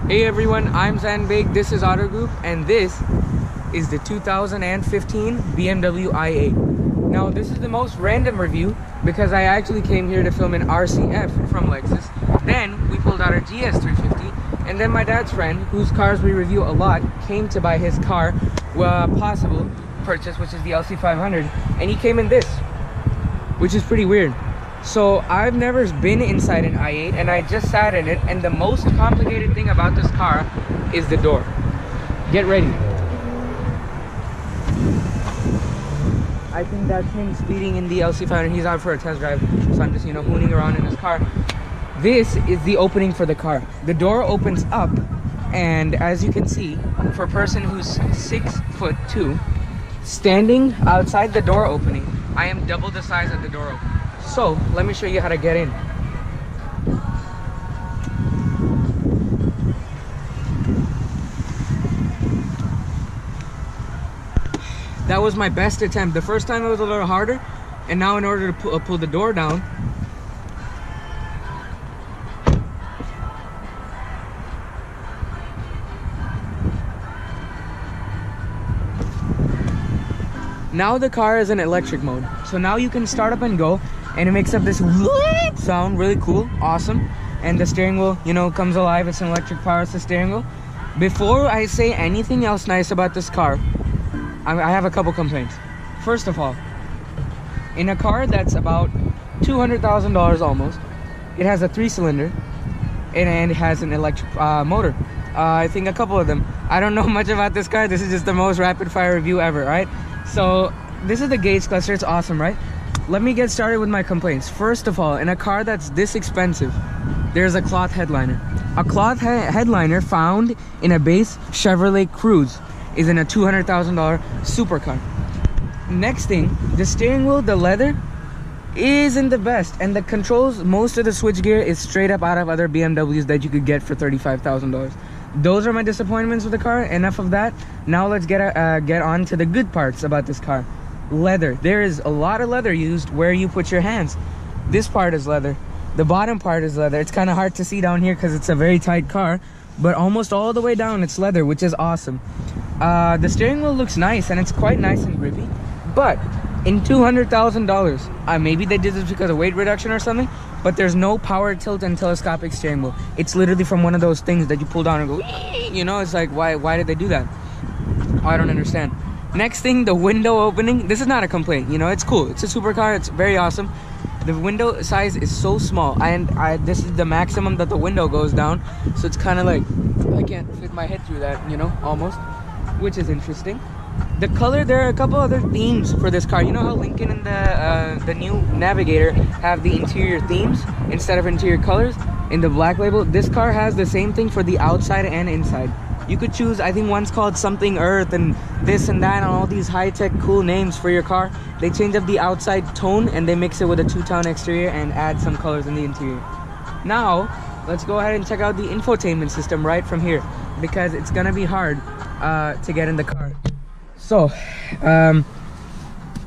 Hey everyone, I'm Zanbig, this is Auto Group, and this is the 2015 BMW i8. Now this is the most random review because I actually came here to film an RCF from Lexus. Then we pulled out our GS350, and then my dad's friend, whose cars we review a lot, came to buy his car, possible purchase, which is the LC500, and he came in this, which is pretty weird. So I've never been inside an i8, and I just sat in it, and the most complicated thing about this car is the door. Get ready. I think that's him speeding in the LC500. He's out for a test drive, so I'm just, hooning around in his car. This is the opening for the car. The door opens up, and as you can see, for a person who's 6'2", standing outside the door opening, I am double the size of the door opening. So let me show you how to get in. That was my best attempt. The first time it was a little harder, and now in order to pull the door down, now the car is in electric mode. So now you can start up and go, and it makes up this sound, really cool, awesome. And the steering wheel, comes alive. It's an electric power, it's the steering wheel. Before I say anything else nice about this car, I have a couple complaints. First of all, in a car that's about $200,000 almost, it has a 3-cylinder and it has an electric motor. I think a couple of them. I don't know much about this car. This is just the most rapid fire review ever, right? So this is the gauge cluster. It's awesome, right? Let me get started with my complaints. First of all, in a car that's this expensive, there's a cloth headliner. A cloth headliner found in a base Chevrolet Cruze is in a $200,000 supercar. Next thing, the steering wheel, the leather, isn't the best, and the controls, most of the switchgear is straight up out of other BMWs that you could get for $35,000. Those are my disappointments with the car. Enough of that. Now let's get on to the good parts about this car. Leather. There is a lot of leather used where you put your hands. This part is leather. The bottom part is leather. It's kind of hard to see down here because it's a very tight car, but almost all the way down it's leather, which is awesome. The steering wheel looks nice, and it's quite nice and grippy, but in $200,000, maybe they did this because of weight reduction or something, but there's no power tilt and telescopic steering wheel. It's literally from one of those things that you pull down and go, it's like, why did they do that? I don't understand. Next thing, the window opening. This is not a complaint, it's cool. It's a supercar, it's very awesome. The window size is so small, and this is the maximum that the window goes down, so it's kind of like, I can't fit my head through that, almost, which is interesting. The color, there are a couple other themes for this car. You know how Lincoln and the new Navigator have the interior themes instead of interior colors in the black label? This car has the same thing for the outside and inside. You could choose, I think one's called something Earth and this and that, and all these high-tech cool names for your car. They change up the outside tone and they mix it with a two-tone exterior and add some colors in the interior. Now let's go ahead and check out the infotainment system right from here, because it's gonna be hard to get in the car. So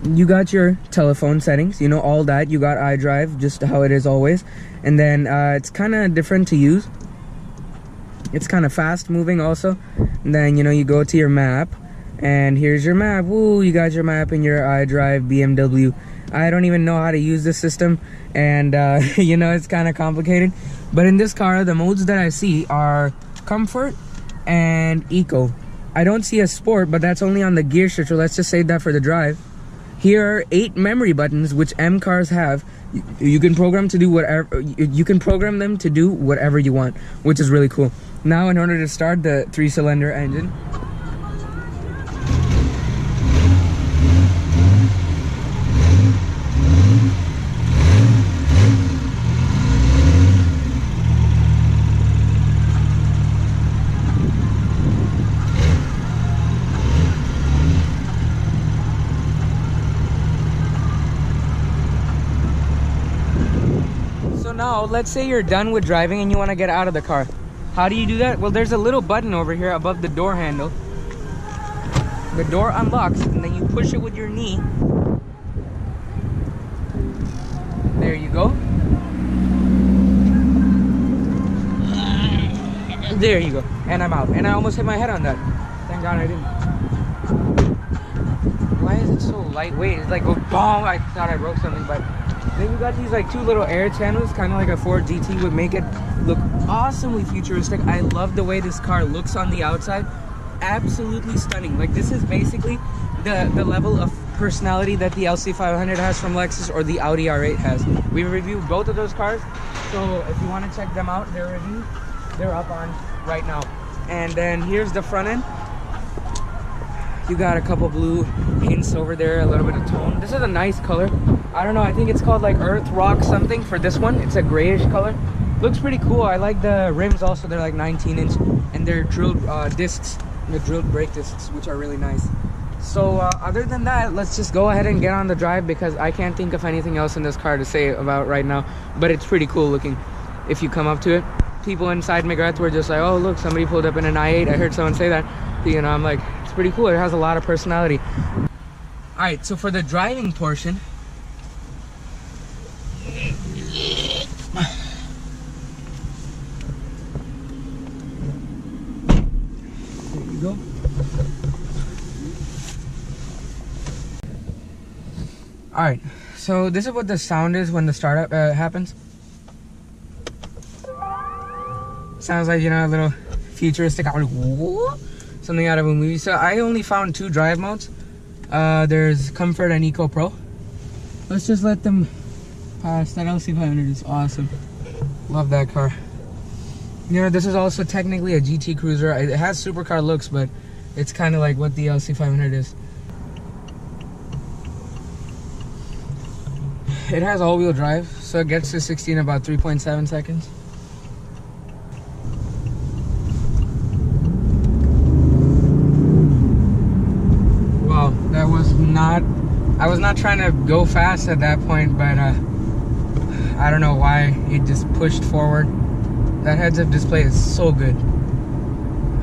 you got your telephone settings, all that. You got iDrive, just how it is always, and then it's kind of different to use. It's kind of fast moving also. And then you go to your map, and here's your map. Woo, you got your map in your iDrive BMW. I don't even know how to use this system, and it's kind of complicated. But in this car, the modes that I see are comfort and eco. I don't see a sport, but that's only on the gear shift, so let's just save that for the drive. Here are 8 memory buttons, which M cars have. You can program to do whatever. You can program them to do whatever you want, which is really cool. Now, in order to start the 3-cylinder engine, now let's say you're done with driving and you want to get out of the car. How do you do that? Well, there's a little button over here above the door handle. The door unlocks, and then you push it with your knee. There you go. There you go. And I'm out. And I almost hit my head on that. Thank God I didn't. Why is it so lightweight? It's like, oh, boom, I thought I broke something, but then you got these like 2 little air channels, kind of like a Ford GT would make it look awesomely futuristic. I love the way this car looks on the outside. Absolutely stunning. Like, this is basically the level of personality that the LC500 has from Lexus or the Audi R8 has. We reviewed both of those cars, so if you want to check them out, their reviews, they're up on right now. And then here's the front end. You got a couple blue hints over there, a little bit of tone. This is a nice color. I don't know, I think it's called like earth rock something for this one. It's a grayish color. Looks pretty cool. I like the rims also. They're like 19-inch, and they're drilled discs, the drilled brake discs, which are really nice. So other than that, let's just go ahead and get on the drive, because I can't think of anything else in this car to say about right now. But it's pretty cool looking if you come up to it. People inside McGrath were just like, oh look, somebody pulled up in an i8. I heard someone say that. You know, I'm like, it's pretty cool. It has a lot of personality. All right, so for the driving portion, there you go. All right, so this is what the sound is when the startup happens. Sounds like, you know, a little futuristic, something out of a movie. So I only found 2 drive modes. There's Comfort and Eco Pro. Let's just let them pass. That LC500 is awesome. Love that car. You know, this is also technically a GT Cruiser. It has supercar looks, but it's kind of like what the LC500 is. It has all-wheel drive, so it gets to 60 in about 3.7 seconds. Wow, that was not... I was not trying to go fast at that point, but I don't know why it just pushed forward. That heads-up display is so good.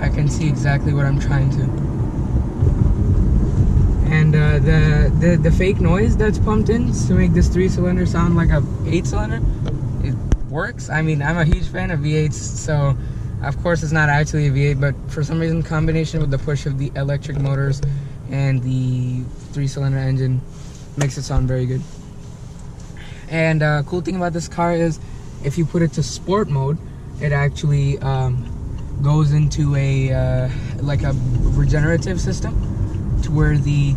I can see exactly what I'm trying to. And the fake noise that's pumped in to make this 3-cylinder sound like a 8-cylinder, it works. I mean, I'm a huge fan of V8s, so of course it's not actually a V8, but for some reason, combination with the push of the electric motors and the 3-cylinder engine makes it sound very good. And cool thing about this car is if you put it to sport mode, it actually goes into a like a regenerative system, to where the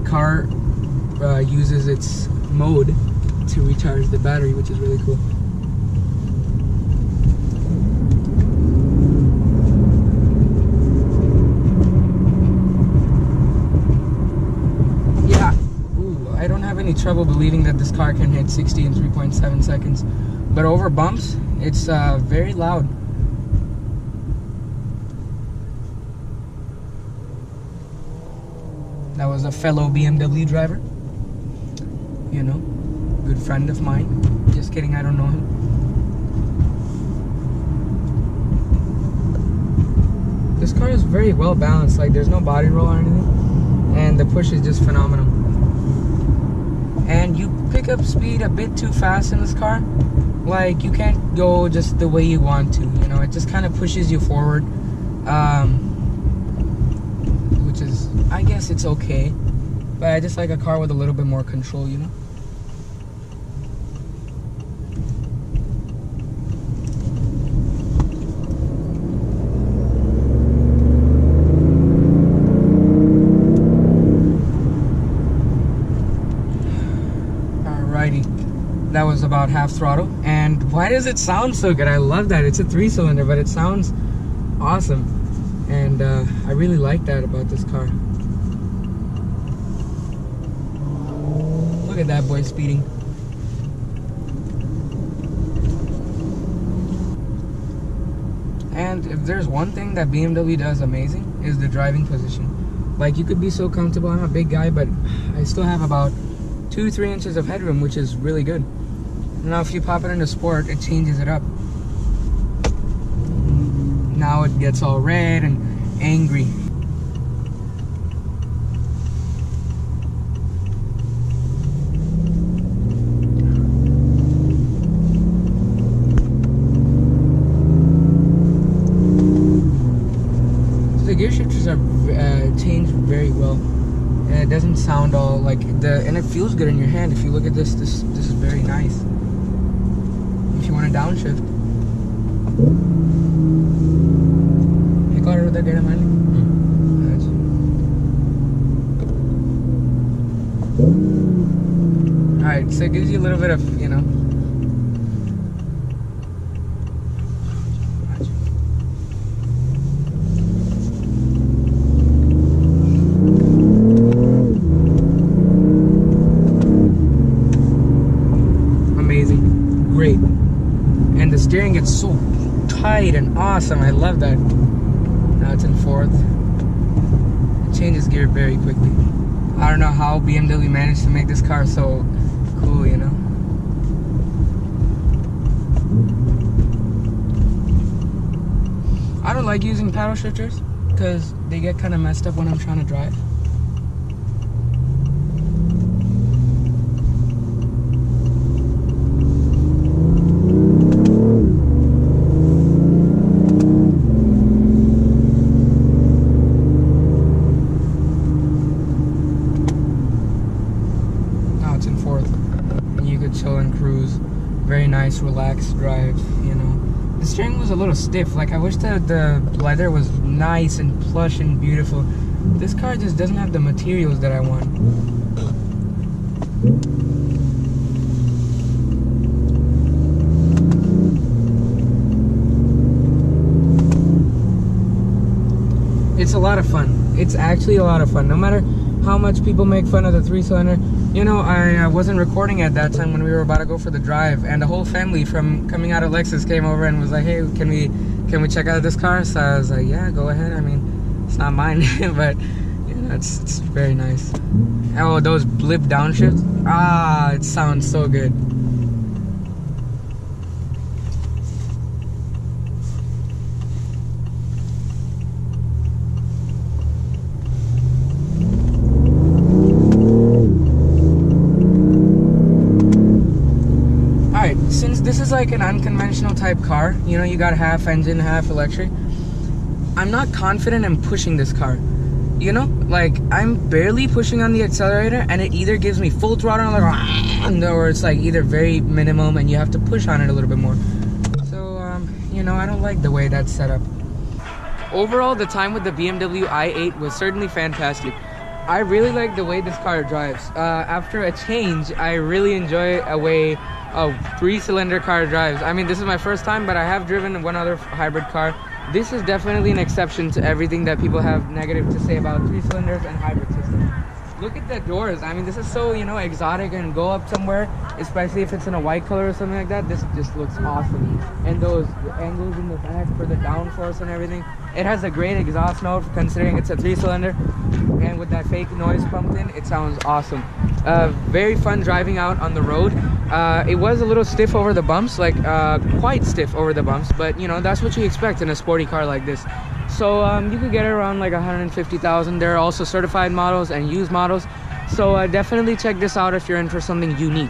car uses its mode to recharge the battery, which is really cool. Yeah, ooh, I don't have any trouble believing that this car can hit 60 in 3.7 seconds, but over bumps, it's very loud. That was a fellow BMW driver, you know, good friend of mine. Just kidding, I don't know him. This car is very well balanced, like there's no body roll or anything, and the push is just phenomenal. And you pick up speed a bit too fast in this car. Like, you can't go just the way you want to, you know, it just kind of pushes you forward. Which is, I guess it's okay, but I just like a car with a little bit more control, you know. Alrighty, that was about half throttle. And why does it sound so good? I love that. It's a 3-cylinder, but it sounds awesome. And I really like that about this car. Look at that boy speeding. And if there's one thing that BMW does amazing, is the driving position. Like, you could be so comfortable. I'm a big guy, but I still have about 2-3 inches of headroom, which is really good. Now if you pop it into sport, it changes it up. Now it gets all red and angry. the gear shifters are changed very well. And it doesn't sound all like and it feels good in your hand. If you look at this is very nice. If you want to downshift. Alright, so it gives you a little bit of, you know. Amazing. Great. And the steering gets so tight and awesome. I love that. Now it's in fourth. It changes gear very quickly. I don't know how BMW managed to make this car so cool, you know. I don't like using paddle shifters because they get kind of messed up when I'm trying to drive. Chill and cruise. Very nice, relaxed drive, you know. The steering was a little stiff. Like, I wish that the leather was nice and plush and beautiful. This car just doesn't have the materials that I want. It's a lot of fun. It's actually a lot of fun. No matter how much people make fun of the 3-cylinder. You know, I wasn't recording at that time when we were about to go for the drive, and the whole family from coming out of Lexus came over and was like, hey, can we check out this car? So I was like, yeah, go ahead. I mean, it's not mine, but you know, it's very nice. Oh, those blip downshifts. Ah, it sounds so good. Since this is like an unconventional type car, you know, you got half engine, half electric, I'm not confident in pushing this car. You know, like, I'm barely pushing on the accelerator and it either gives me full throttle or it's like either very minimum and you have to push on it a little bit more. So, you know, I don't like the way that's set up. Overall, the time with the BMW i8 was certainly fantastic. I really like the way this car drives. After a change, I really enjoy a way a 3-cylinder car drives. I mean, this is my first time, but I have driven one other hybrid car. This is definitely an exception to everything that people have negative to say about 3-cylinders and hybrid systems. Look at the doors. I mean, this is so, you know, exotic and go up somewhere, especially if it's in a white color or something like that. This just looks awesome. And those angles in the back for the downforce and everything. It has a great exhaust note considering it's a 3-cylinder. And with that fake noise pumped in, it sounds awesome. Very fun driving out on the road. It was a little stiff over the bumps, like quite stiff over the bumps, but you know, that's what you expect in a sporty car like this. So you could get it around like 150,000. There are also certified models and used models. So definitely check this out if you're in for something unique.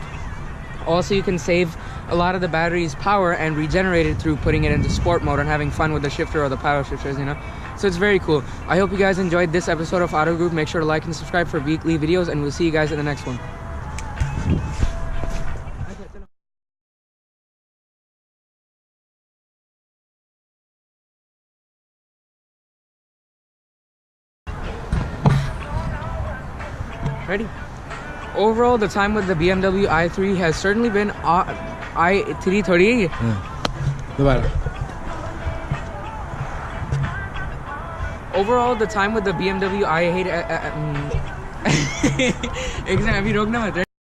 Also, you can save a lot of the battery's power and regenerate it through putting it into sport mode and having fun with the shifter or the paddle shifters, you know. So it's very cool. I hope you guys enjoyed this episode of Auto Group. Make sure to like and subscribe for weekly videos, and we'll see you guys in the next one. Ready? Overall, the time with the BMW i3 has certainly been i3 30. Overall, the time with the BMW i8 exam, अभी रोकना मत.